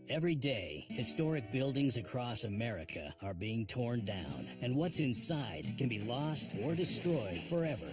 Every day, historic buildings across America are being torn down, and what's inside can be lost or destroyed forever.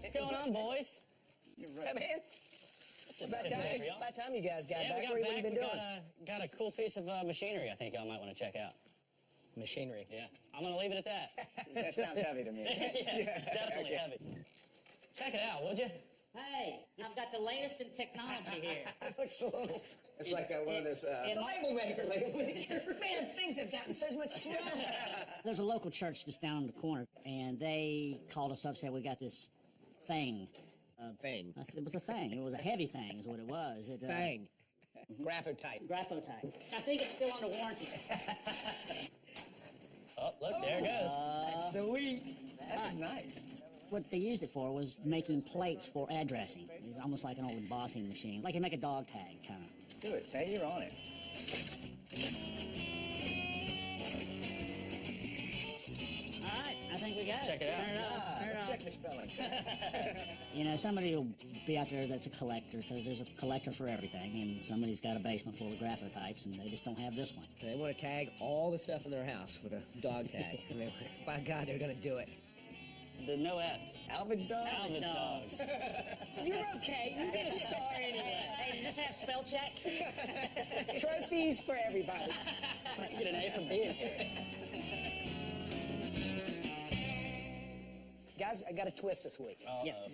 What's going on, boys? Hey, man. It's about time you guys got back. What have you been doing? Got a cool piece of machinery I think y'all might want to check out. Machinery. Yeah, I'm going to leave it at that. That sounds heavy to me. Yeah, definitely Okay. heavy. Check it out, would you? Hey, I've got the latest in technology here. It looks a little... It's like one of those... it's a label maker. Man, things have gotten so much smaller. There's a local church just down the corner, and they called us up, said we got this thing. Thing. It was a thing. It was a heavy thing is what it was. Thing. Graphotype. Graphotype. I think it's still under warranty. Oh, look, there it goes. That's sweet. That is nice. What they used it for was making plates for addressing. It's almost like an old embossing machine. Like you make a dog tag, kind of. Do it, Tay. You're on it. All right, I think we got it. Check it out. Turn it on. Turn it on. Check the spelling. You know, somebody will be out there that's a collector, because there's a collector for everything, and somebody's got a basement full of graphotypes, and they just don't have this one. They want to tag all the stuff in their house with a dog tag. I mean, by God, they're going to do it. The no S. Salvage Dawgs? Salvage Dawgs. You're okay. You get a star anyway. Hey, does this have spell check? Trophies for everybody. You get an A for being here. Guys, I got a twist this week. Uh-oh.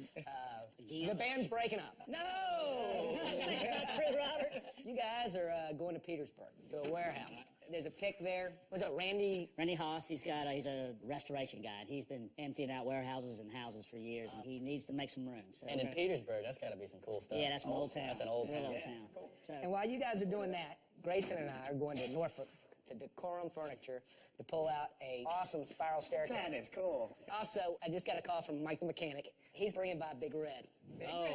The band's breaking up. No! That's true, Robert. You guys are going to Petersburg, to a warehouse. There's a pic there. Was it Randy? Randy Haas, he's a restoration guy. He's been emptying out warehouses and houses for years, and he needs to make some room. So And in Petersburg, that's got to be some cool stuff. yeah, that's an old town. That's an old Real town. old town. So, And while you guys are doing that, Grayson and I are going to Norfolk to Decorum Furniture to pull out a awesome spiral staircase. That is cool. Also, I just got a call from Mike the mechanic. He's bringing by Big Red. Oh,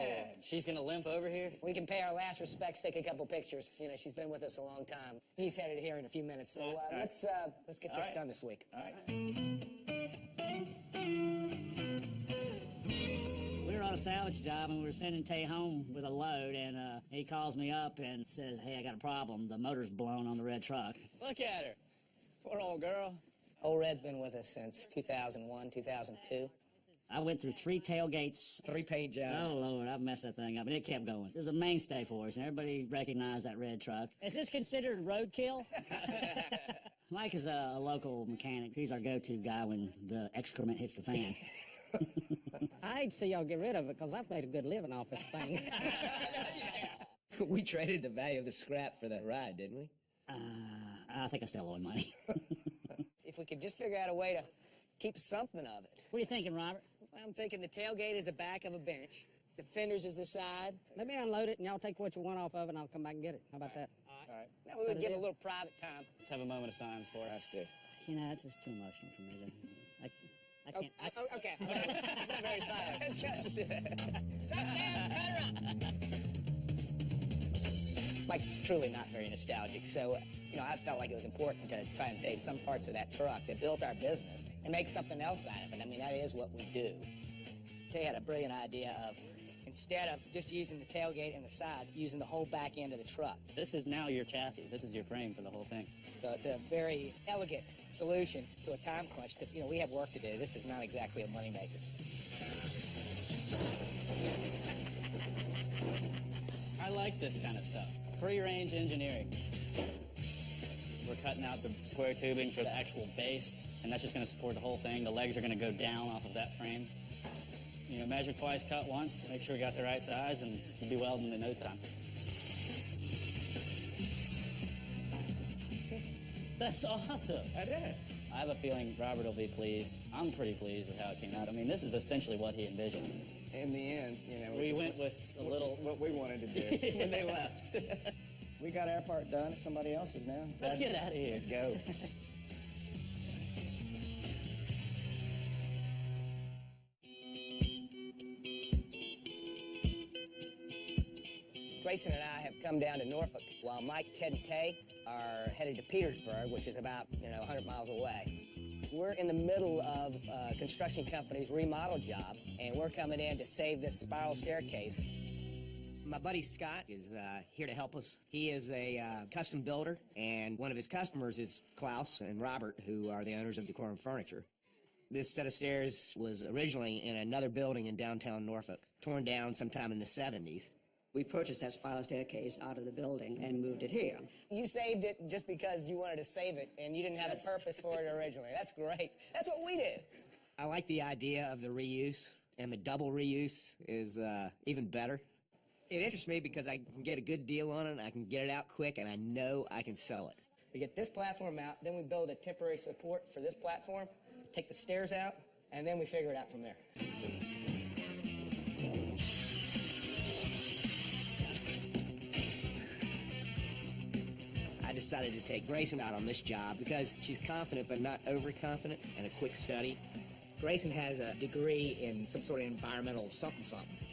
she's going to limp over here? We can pay our last respects, take a couple pictures. You know, she's been with us a long time. He's headed here in a few minutes. So let's get this done this week. All right. we were on a salvage job, and we were sending Tay home with a load, and he calls me up and says, hey, I got a problem. The motor's blown on the red truck. Look at her. Poor old girl. Old Red's been with us since 2001, 2002. I went through 3 tailgates. 3 paint jobs. Oh, Lord, I've messed that thing up, and it kept going. It was a mainstay for us, and everybody recognized that red truck. Is this considered roadkill? Mike is a local mechanic. He's our go-to guy when the excrement hits the fan. I hate to see y'all get rid of it, because I've made a good living off this thing. We traded the value of the scrap for the ride, didn't we? I think I still owe him money. If we could just figure out a way to keep something of it. What are you thinking, Robert? I'm thinking the tailgate is the back of a bench. The fenders is the side. Let me unload it, and y'all take what you want off of it, and I'll come back and get it. How about that? All right. Now we would give a little private time. Let's have a moment of silence for us. do. You know, it's just too emotional for me. I can't. Okay. It's not very silent. It's just... Mike's truly not very nostalgic, so, you know, I felt like it was important to try and save some parts of that truck that built our business and make something else out of it. I mean, that is what we do. Tay had a brilliant idea of, instead of just using the tailgate and the sides, using the whole back end of the truck. This is now your chassis. This is your frame for the whole thing. So it's a very elegant solution to a time crunch, because, you know, we have work to do. This is not exactly a moneymaker. I like this kind of stuff. Free-range engineering. We're cutting out the square tubing for the actual base, and that's just going to support the whole thing. The legs are going to go down off of that frame. You know, measure twice, cut once, make sure we got the right size, and you'll be welding in no time. That's awesome. I did. I have a feeling Robert will be pleased. I'm pretty pleased with how it came out. I mean, this is essentially what he envisioned. in the end, you know, We went with a little. what we wanted to do when they left. We got our part done. It's somebody else's now. Let's get out of here. Let's go. Grayson and I have come down to Norfolk while Mike, Ted, and Tay are headed to Petersburg, which is about 100 miles away. We're in the middle of a construction company's remodel job, and we're coming in to save this spiral staircase. My buddy Scott is here to help us. He is a custom builder, and one of his customers is Klaus and Robert, who are the owners of Decorum Furniture. This set of stairs was originally in another building in downtown Norfolk, torn down sometime in the 70s. We purchased that spiral staircase out of the building and moved it here. You saved it just because you wanted to save it, and you didn't have a purpose for it originally. That's great. That's what we did. I like the idea of the reuse, and the double reuse is even better. It interests me because I can get a good deal on it, I can get it out quick, and I know I can sell it. We get this platform out, then we build a temporary support for this platform, take the stairs out, and then we figure it out from there. I decided to take Grayson out on this job because she's confident but not overconfident and a quick study. Grayson has a degree in some sort of environmental something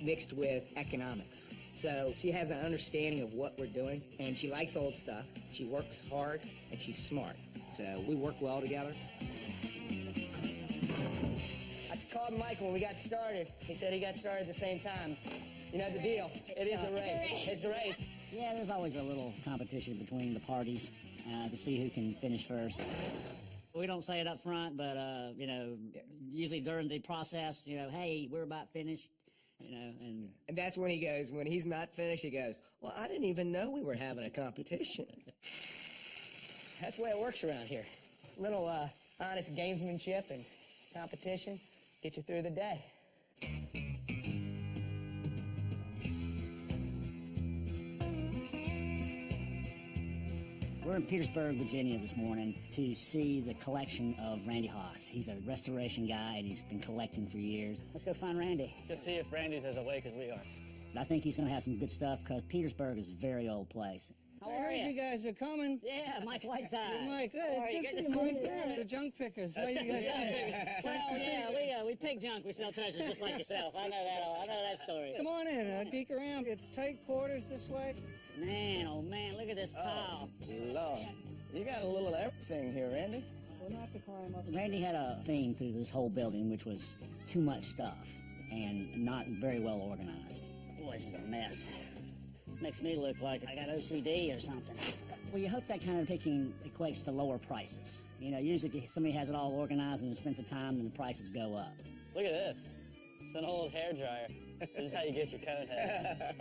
mixed with economics. So she has an understanding of what we're doing, and she likes old stuff. She works hard, and she's smart. So we work well together. I called Mike when we got started. He said he got started at the same time. You know the deal. It is a race. It's a race. Yeah, there's always a little competition between the parties to see who can finish first. We don't say it up front, but, usually during the process, hey, we're about finished, and that's when he goes, when he's not finished, he goes, well, I didn't even know we were having a competition. That's the way it works around here. Little honest gamesmanship and competition get you through the day. We're in Petersburg, Virginia this morning to see the collection of Randy Haas. He's a restoration guy, and he's been collecting for years. Let's go find Randy. Just see if Randy's as awake as we are. I think he's going to have some good stuff because Petersburg is a very old place. I heard you guys are coming. Yeah, Mike Whiteside. Mike, good. Good to see you. The junk pickers. Well, yeah, we pick junk, we sell treasures just like yourself. I know that story. Come on in, peek around. It's tight quarters this way. Man, oh man, look at this pile. Lord. You got a little of everything here, Randy. We'll have to climb up. Randy had a theme through this whole building, which was too much stuff and not very well organized. Boy, this is a mess. Makes me look like I got OCD or something. Well, you hope that kind of picking equates to lower prices. Usually if somebody has it all organized and has spent the time, then the prices go up. Look at this. It's an old hairdryer. This is how you get your cone head.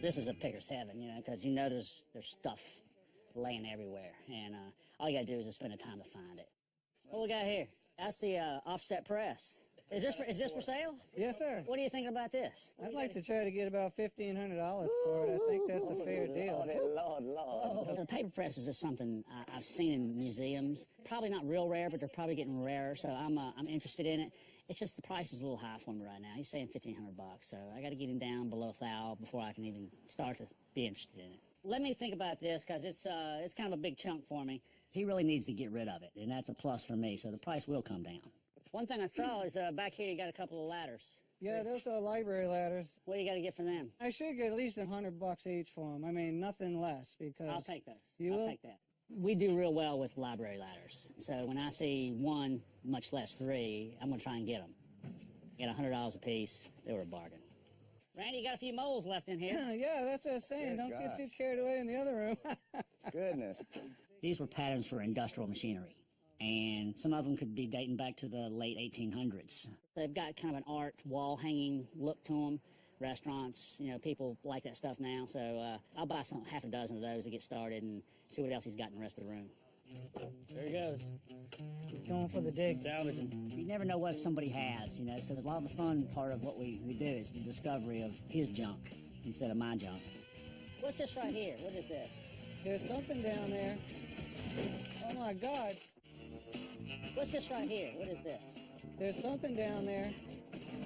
This is a picker's heaven, because there's stuff laying everywhere. And all you got to do is just spend the time to find it. What we got here? I see a offset press. Is this for sale? Yes, sir. What do you think about this? I'd like to try to get about $1,500 for it. I think that's a fair deal. Lord. The paper presses is something I've seen in museums. Probably not real rare, but they're probably getting rarer, so I'm interested in it. It's just the price is a little high for me right now. He's saying $1,500, so I got to get him down below $1,000 before I can even start to be interested in it. Let me think about this, because it's kind of a big chunk for me. He really needs to get rid of it, and that's a plus for me, so the price will come down. One thing I saw is back here you got a couple of ladders. Yeah, those are library ladders. What do you got to get for them? I should get at least $100 each for them. I mean, nothing less, because... I'll take those. I'll take that. We do real well with library ladders. So when I see one, much less three, I'm going to try and get them. Get $100 a piece. They were a bargain. Randy, you got a few moles left in here. Yeah, that's what I was saying. Don't get too carried away in the other room. Goodness. These were patterns for industrial machinery, and some of them could be dating back to the late 1800s. They've got kind of an art wall-hanging look to them. Restaurants, people like that stuff now, so I'll buy half a dozen of those to get started and see what else he's got in the rest of the room. There he goes. He's going for the dig. Salvaging. You never know what somebody has, so a lot of the fun part of what we do is the discovery of his junk instead of my junk. What's this right here? What is this? There's something down there. Oh, my God. What's this right here? What is this? There's something down there.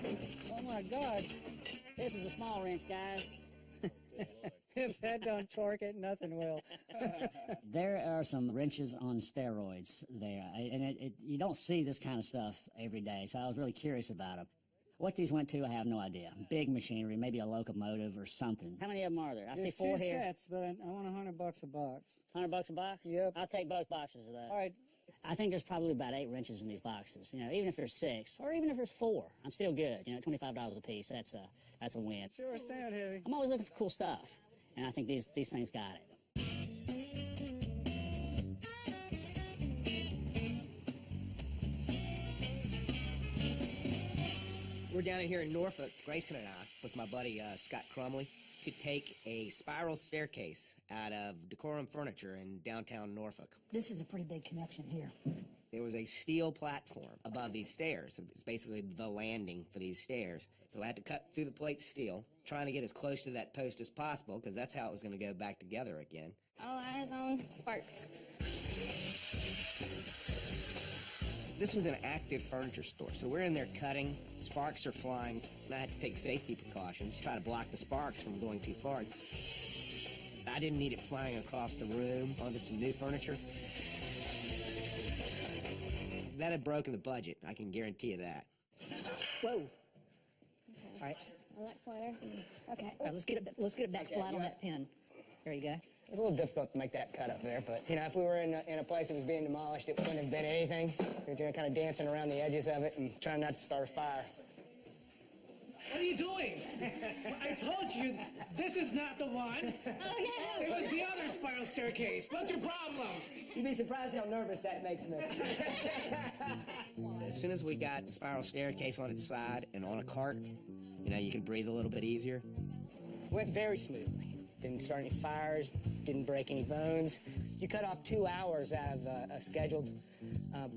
Oh my God. This is a small wrench, guys. If that don't torque it, nothing will. There are some wrenches on steroids there, and you don't see this kind of stuff every day, so I was really curious about them. What these went to, I have no idea. Big machinery, maybe a locomotive or something. How many of them are there? I see There's 4 2 here. sets, but I want $100 a box. $100 a box? Yep. I'll take both boxes of that. All right. I think there's probably about 8 wrenches in these boxes. You know, even if there's 6, or even if there's 4, I'm still good. You know, $25 a piece, that's a win. Sure sound heavy. I'm always looking for cool stuff, and I think these things got it. We're down in here in Norfolk, Grayson and I, with my buddy Scott Crumley, to take a spiral staircase out of Decorum Furniture in downtown Norfolk. This is a pretty big connection here. There was a steel platform above these stairs. It's basically the landing for these stairs. So I had to cut through the plate steel, trying to get as close to that post as possible, because that's how it was going to go back together again. All eyes on Sparks. This was an active furniture store, so we're in there cutting, sparks are flying, and I had to take safety precautions, try to block the sparks from going too far. I didn't need it flying across the room onto some new furniture. That had broken the budget, I can guarantee you that. Whoa. All right. I like flatter. Okay. All right, let's get it back flat on that pin. There you go. It was a little difficult to make that cut up there, but, you know, if we were in a place that was being demolished, it wouldn't have been anything. We were kind of dancing around the edges of it and trying not to start a fire. What are you doing? I told you, this is not the one. Oh, no. It was the other spiral staircase. What's your problem? You'd be surprised how nervous that makes me. As soon as we got the spiral staircase on its side and on a cart, you know, you can breathe a little bit easier. Went very smoothly. Didn't start any fires, didn't break any bones. You cut off 2 hours out of a scheduled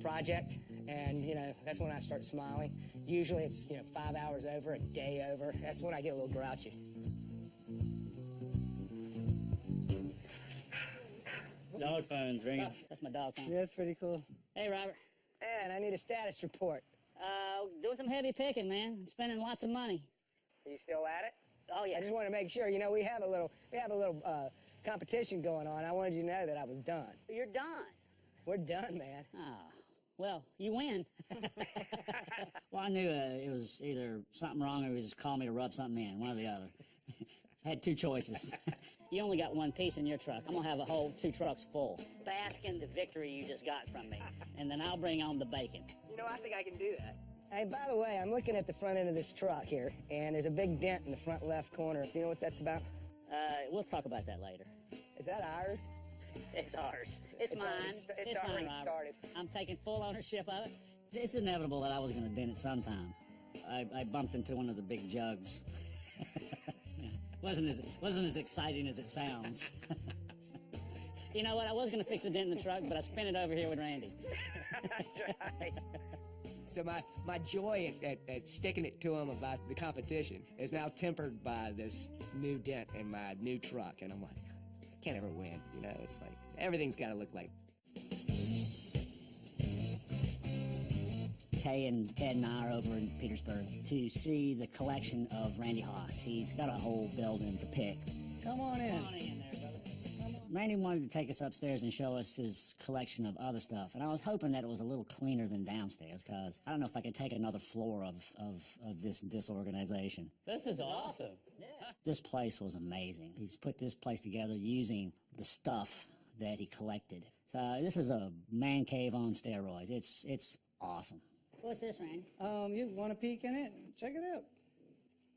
project, and, you know, that's when I start smiling. Usually it's, you know, 5 hours over, a day over. That's when I get a little grouchy. Dog phone's ringing. That's my dog phone. Yeah, that's pretty cool. Hey, Robert. And I need a status report. Doing some heavy picking, man. Spending lots of money. Are you still at it? Oh, yeah. I just want to make sure, you know, we have a little competition going on. I wanted you to know that I was done. You're done. We're done, man. Oh, well, you win. Well, I knew it was either something wrong or he was just calling me to rub something in, one or the other. I had 2 choices. You only got 1 piece in your truck. I'm going to have a whole 2 trucks full. Bask in the victory you just got from me, and then I'll bring on the bacon. You know, I think I can do that. Hey, by the way, I'm looking at the front end of this truck here, and there's a big dent in the front left corner. Do you know what that's about? We'll talk about that later. Is that ours? It's ours. It's mine. It's mine, already Robert. started. I'm taking full ownership of it. It's inevitable that I was going to dent it sometime. I bumped into one of the big jugs. Wasn't as exciting as it sounds. You know what? I was going to fix the dent in the truck, but I spent it over here with Randy. That's right. So my joy at sticking it to him about the competition is now tempered by this new dent in my new truck. And I'm like, I can't ever win, you know? It's like, everything's got to look like... Tay and Ted and I are over in Petersburg to see the collection of Randy Haas. He's got a whole building to pick. Come on in. Come on in there, brother. Randy wanted to take us upstairs and show us his collection of other stuff, and I was hoping that it was a little cleaner than downstairs, because I don't know if I could take another floor of this disorganization. This is awesome. This place was amazing. He's put this place together using the stuff that he collected. So this is a man cave on steroids. It's awesome. What's this, Randy? You want a peek in it? Check it out.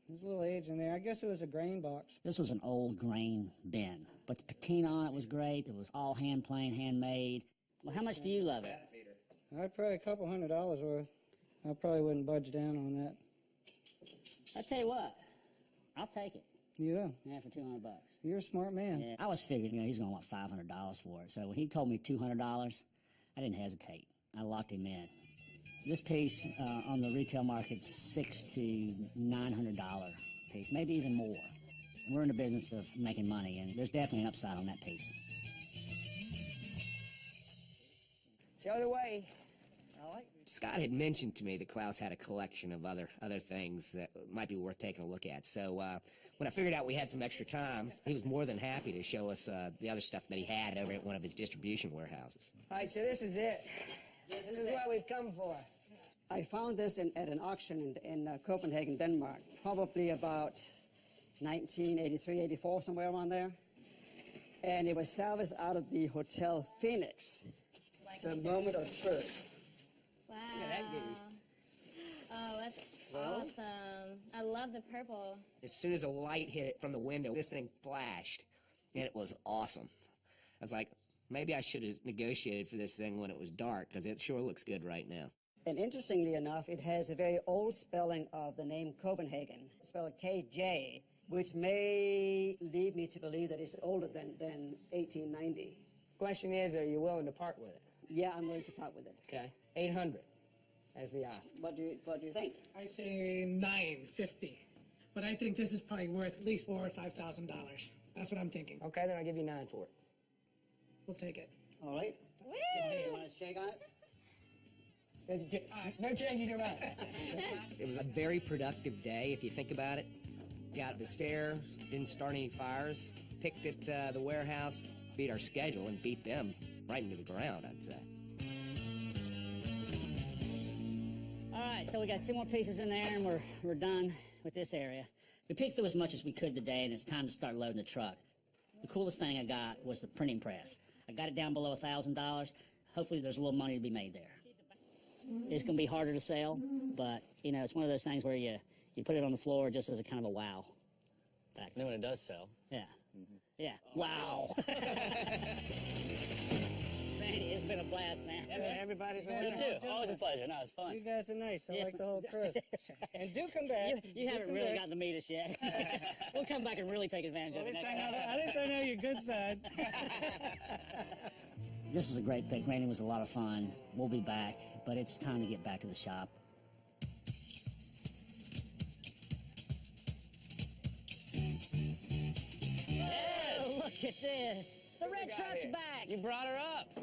There's a little age in there. I guess it was a grain box. This was an old grain bin, but the patina on it was great. It was all hand-planed, handmade. Well, how much do you love it? I'd probably $200 worth. I probably wouldn't budge down on that. I'll tell you what, I'll take it. You will? Yeah, for $200. You're a smart man. Yeah, I was figuring, he's going to want $500 for it. So when he told me $200, I didn't hesitate. I locked him in. This piece on the retail market's $600 to $900 piece, maybe even more. We're in the business of making money, and there's definitely an upside on that piece. Show the way. All right. Scott had mentioned to me that Klaus had a collection of other things that might be worth taking a look at. So when I figured out we had some extra time, he was more than happy to show us the other stuff that he had over at one of his distribution warehouses. All right, so this is it. This is what we've come for. I found this at an auction in Copenhagen, Denmark, probably about 1983, 84, somewhere around there. And it was salvaged out of the Hotel Phoenix. The moment of truth. Wow. Oh, that's awesome. I love the purple. As soon as a light hit it from the window, this thing flashed, and it was awesome. I was like, maybe I should have negotiated for this thing when it was dark, because it sure looks good right now. And interestingly enough, it has a very old spelling of the name Copenhagen, spelled KJ, which may lead me to believe that it's older than 1890. Question is, are you willing to part with it? Yeah, I'm willing to part with it. Okay. 800 as the offer. What do you think? I say $950, but I think this is probably worth at least $4,000 or $5,000. That's what I'm thinking. Okay, then I'll give you 9 for it. We'll take it. All right. Woo! You want to shake on it? No change in your mind. It was a very productive day, if you think about it. Got the stair, didn't start any fires, picked at the warehouse, beat our schedule, and beat them right into the ground, I'd say. All right, so we got 2 more pieces in there, and we're done with this area. We picked through as much as we could today, and it's time to start loading the truck. The coolest thing I got was the printing press. I got it down below $1,000. Hopefully there's a little money to be made there. It's going to be harder to sell, but, you know, it's one of those things where you put it on the floor just as a kind of a wow. And then when it does sell. Yeah. Yeah. Wow. Manny, it's been a blast, man. Everybody's a Me winner. too. Always a pleasure. No, it's fun. You guys are nice. I Yes. like the whole crew. And do come back. You haven't come really back. gotten to meet us yet. We'll come back and really take advantage of it next time. At least I know your good side. This was a great pick. Randy was a lot of fun. We'll be back, but it's time to get back to the shop. Oh, look at this. The red truck's back. You brought her up.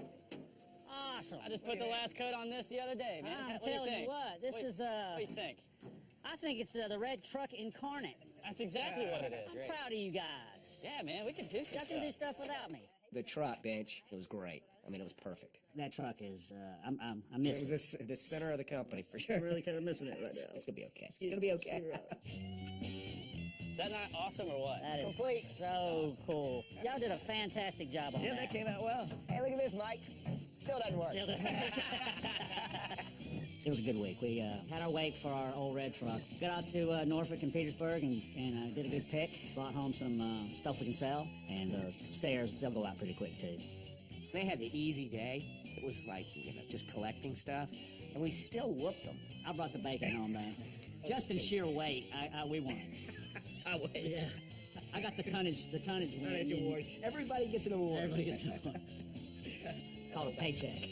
Awesome. I just put the last coat on this the other day, man. I'm What do you telling you think? what, this is, What do you think? I think it's the red truck incarnate. That's exactly what it is. I'm proud of you guys. Yeah, man, we can do some Y'all can do stuff. stuff without me. The truck bench, it was great. I mean, it was perfect. That truck is, I It miss was it. the center of the company, for sure. I'm really kind of missing it right It's now. going to be okay. It's going to be okay. Is that not awesome or what? That is Complete. so cool. Y'all did a fantastic job on Yeah, that came out well. Hey, look at this, Mike. Still doesn't work. It was a good week. We had our wake for our old red truck. Got out to Norfolk and Petersburg and did a good pick. Brought home some stuff we can sell. And the stairs, they'll go out pretty quick, too. They had the easy day. It was like, just collecting stuff. And we still whooped them. I brought the bacon home, man. Just in sheer weight, we won. Yeah. I got the tonnage award. Everybody gets an award. Everybody gets an award. Called a paycheck.